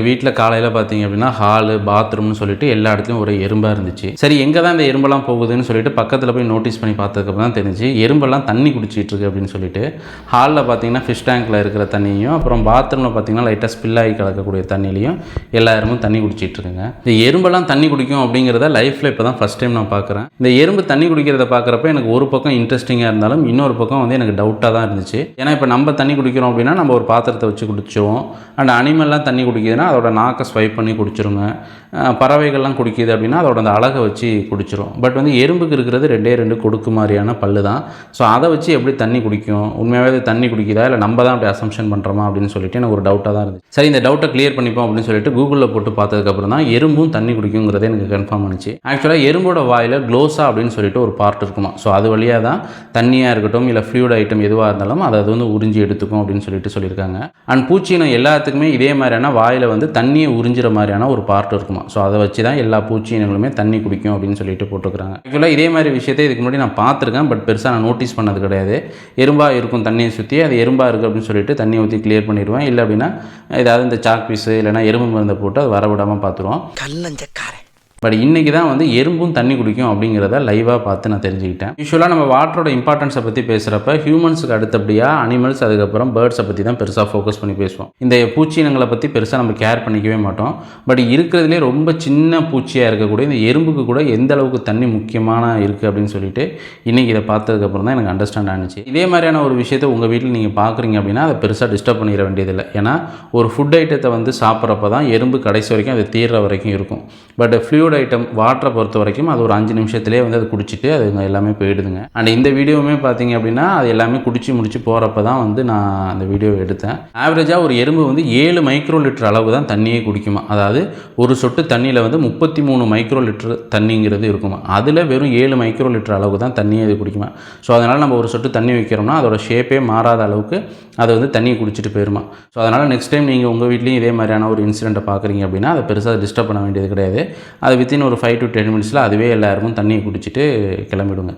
வீட்டில் காலையில் பார்த்தீங்க அப்படின்னா ஹாலு பாத்ரூம்னு சொல்லிட்டு எல்லா இடத்துலையும் ஒரு எறும்பாக இருந்துச்சு. சரி எங்கே தான் இந்த எறும்பெல்லாம் போகுதுன்னு சொல்லிட்டு பக்கத்தில் போய் நோட்டீஸ் பண்ணி பார்த்ததுக்கப்புறம் தான் தெரிஞ்சு எறும்பெல்லாம் தண்ணி குடிச்சிட்டு இருக்கு அப்படின்னு சொல்லிட்டு. ஹாலில் பார்த்தீங்கன்னா ஃபிஷ் டேங்கில் இருக்கிற தண்ணியும் அப்புறம் பாத்ரூமில் பார்த்தீங்கன்னா லைட்டாக ஸ்பில் ஆகி கலக்கக்கூடிய தண்ணியிலையும் எல்லா எறும்பும் தண்ணி குடிச்சிட்டு இருக்குங்க. இந்த எறும்பெல்லாம் தண்ணி குடிக்கும் அப்படிங்கிறத லைஃப்பில் இப்போ தான் ஃபஸ்ட் டைம் நான் பார்க்குறேன். இந்த எறும்பு தண்ணி குடிக்கிறத பார்க்குறப்ப எனக்கு ஒரு பக்கம் இன்ட்ரெஸ்டிங்காக இருந்தாலும் இன்னொரு பக்கம் வந்து எனக்கு டவுட்டாக தான் இருந்துச்சு. ஏன்னா இப்போ நம்ம தண்ணி குடிக்கிறோம் அப்படின்னா நம்ம ஒரு பாத்திரத்தை வச்சு குடிச்சிடுவோம். அண்ட் அனிமல்லாம் தண்ணி குடிக்குதுன்னா அதோட நாக்கை ஸ்வைப் பண்ணி குடிச்சிருங்க. பறவைகள்லாம் குடிக்குது அப்படின்னா அதோட அந்த அழகை வச்சு குடிச்சிரும். பட் வந்து எறும்புக்கு இருக்கிறது 2 கொடுக்கு மாதிரியான பல்லு தான். ஸோ அதை வச்சு எப்படி தண்ணி குடிக்கும், உண்மையாகவே அது தண்ணி குடிக்குதா இல்லை நம்ம தான் அப்படி அசம்ஷன் பண்ணுறோமா அப்படின்னு சொல்லிட்டு எனக்கு ஒரு டவுட்டாக தான் இருந்துச்சு. சரி இந்த டவுட்டை கிளியர் பண்ணிப்போம் அப்படின்னு சொல்லிட்டு கூகுளில் போட்டு பார்த்ததுக்கப்புறம் தான் எறும்பும் தண்ணி குடிக்குங்கிறதே எனக்கு கன்ஃபார்ம் பண்ணிச்சு. ஆக்சுவலாக எறும்போட வாயில் க்ளோஸா அப்படின்னு சொல்லிட்டு ஒரு பார்ட் இருக்குமா. ஸோ அது வழியாக தான் தண்ணியாக இருக்கட்டும் இல்லை ஃப்ளூயிட் ஐட்டம் எதுவாக இருந்தாலும் அதை வந்து உறிஞ்சி எடுத்துக்கும் அப்படின்னு சொல்லியிருக்காங்க. அண்ட் பூச்சியினம் எல்லாத்துக்குமே இதே மாதிரியான வாயில் வந்து தண்ணியை உறிஞ்சிற மாதிரியான ஒரு பார்ட் இருக்குமா. ஸோ அதை வச்சு தான் எல்லா பூச்சியினங்களுமே தண்ணி குடிக்கும் அப்படின்னு சொல்லிட்டு போட்டுக்கிறாங்க. ஆக்சுவலாக இதே மாதிரி விஷயத்தை இதுக்கு முன்னாடி நான் பார்த்துருக்கேன். பட் பெருசாக நான் நோட்டீஸ் பண்ணது கிடையாது. எறும்பாக இருக்கும் தண்ணியை சுற்றி, அது எறும்பாக இருக்குது அப்படின்னு சொல்லிட்டு தண்ணியை ஊற்றி கிளியர் பண்ணிடுவேன். இல்லை அப்படின்னா ஏதாவது இந்த சாக் பீஸு இல்லைனா எறும்பு மருந்தை போட்டு அது வரவிடாமல் பார்த்துருவோம். கல்லஞ்சக்காரன். பட் இன்றைக்கி தான் வந்து எறும்பும் தண்ணி குடிக்கும் அப்படிங்கிறத லைவாக பார்த்து நான் தெரிஞ்சுக்கிட்டேன். யூஸ்வலாக நம்ம வாட்டரோட இம்பார்ட்டன்ஸை பற்றி பேசுகிறப்ப ஹியூமன்ஸுக்கு அடுத்தபடியாக அனிமல்ஸ் அதுக்கப்புறம் பேர்ட்ஸை பற்றி தான் பெருசாக ஃபோக்கஸ் பண்ணி பேசுவோம். இந்த பூச்சியினங்களை பற்றி பெருசாக நம்ம கேர் பண்ணிக்கவே மாட்டோம். பட் இருக்கிறதுலே ரொம்ப சின்ன பூச்சியாக இருக்கக்கூடிய இந்த எறும்புக்கு கூட எந்த அளவுக்கு தண்ணி முக்கியமான இருக்குது அப்படின்னு சொல்லிட்டு இன்றைக்கி இதை பார்த்ததுக்கப்புறம் தான் எனக்கு அண்டர்ஸ்டாண்ட் ஆனிச்சு. இதே மாதிரியான ஒரு விஷயத்தை உங்கள் வீட்டில் நீங்கள் பார்க்குறீங்க அப்படின்னா அதை பெருசாக டிஸ்டர்ப் பண்ணிட வேண்டியதில்லை. ஏன்னா ஒரு ஃபுட் ஐட்டத்தை வந்து சாப்பிட்றப்ப தான் எறும்பு கடைசி வரைக்கும் அது தீர்ற வரைக்கும் இருக்கும். பட் ஃப்ளூயிட் ஐட்டம் வாட்டரை பொறுத்த வரைக்கும் அது ஒரு 5 நிமிஷத்துலேயே வந்து அது குடிச்சிட்டு அது எல்லாமே போயிடுதுங்க. அண்ட் இந்த வீடியோவுமே பார்த்தீங்க அப்படின்னா அது எல்லாமே குடிச்சு முடிச்சு போகிறப்ப தான் வந்து நான் அந்த வீடியோ எடுத்தேன். ஆவரேஜாக ஒரு எறும்பு வந்து 7 மைக்ரோ லிட்டர் அளவு தான் தண்ணியே குடிக்குமா. அதாவது ஒரு சொட்டு தண்ணியில் வந்து 33 மைக்ரோ லிட்டர் தண்ணிங்கிறது இருக்குமா. அதில் வெறும் 7 மைக்ரோ லிட்டர் அளவு தான் தண்ணியே இது குடிக்குமா. ஸோ அதனால் நம்ம ஒரு சொட்டு தண்ணி வைக்கிறோம்னா அதோட ஷேப்பே மாறாத அளவுக்கு அதை வந்து தண்ணியை குடிச்சிட்டு போயிருமா. ஸோ அதனால் நெக்ஸ்ட் டைம் நீங்கள் உங்கள் வீட்லேயும் இதே மாதிரியான ஒரு இன்சிடெண்ட்டை பார்க்குறீங்க அப்படின்னா அதை பெருசாக டிஸ்டர்ப் பண்ண வேண்டியது கிடையாது. அது வித்தின் ஒரு 5 to 10 மினிட்ஸில் அதுவே எல்லாருக்கும் தண்ணியை குடிச்சிட்டு கிளம்பிடுங்க.